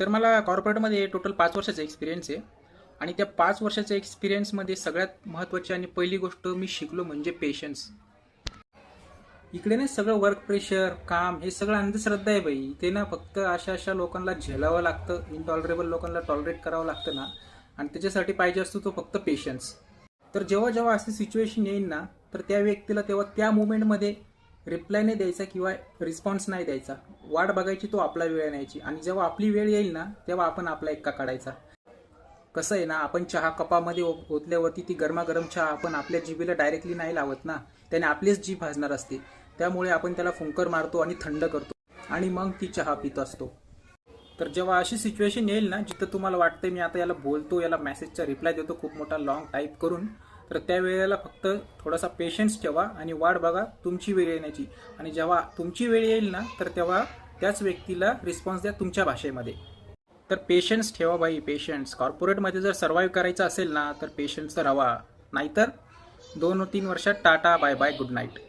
तर मला कॉर्पोरेटमध्ये टोटल 5 वर्षाचा एक्सपिरियन्स आहे. आणि त्या 5 वर्षाच्या एक्सपिरियन्समध्ये सगळ्यात महत्त्वाची आणि पहिली गोष्ट मी शिकलो म्हणजे पेशन्स. इकडे ना सगळं वर्क प्रेशर, काम हे सगळं अंधश्रद्धा आहे बाई. ते ना फक्त अशा लोकांना झेलावं लागतं, इनटॉलरेबल लोकांना टॉलरेट करावं लागतं ना. आणि त्याच्यासाठी पाहिजे असतो तो फक्त पेशन्स. तर जेव्हा जेव्हा अशी सिच्युएशन येईल ना, तर त्या व्यक्तीला तेव्हा त्या मुवमेंटमध्ये रिप्लाय नाही द्यायचा किंवा रिस्पॉन्स नाही द्यायचा. वाट बघायची, तो आपला वेळ न्यायची. आणि जेव्हा आपली वेळ येईल ना, तेव्हा आपण आपला एक्का काढायचा. कसं आहे ना, आपण चहा कपामध्ये ओतल्यावरती ती गरमागरम चहा आपण आपल्या जिभेला डायरेक्टली नाही लावत ना, त्याने आपलीच जीभ भाजणार असते. त्यामुळे आपण त्याला फुंकर मारतो आणि थंड करतो आणि मग ती चहा पित असतो. तर जेव्हा अशी सिच्युएशन येईल ना, जिथं तुम्हाला वाटतं मी आता याला बोलतो, याला मेसेजचा रिप्लाय देतो खूप मोठा लॉंग टाईप करून, तर त्या वेळेला फक्त थोडासा पेशन्स ठेवा आणि वाट बघा तुमची वेळ येण्याची. आणि जेव्हा तुमची वेळ येईल ना, तर तेव्हा त्याच व्यक्तीला रिस्पॉन्स द्या तुमच्या भाषेमध्ये. तर पेशन्स ठेवा बाई, पेशन्स. कॉर्पोरेटमध्ये जर सर्व्हाइव्ह करायचं असेल ना, तर पेशन्स तर हवा. नाहीतर 2-3 वर्षात tata bye bye good night.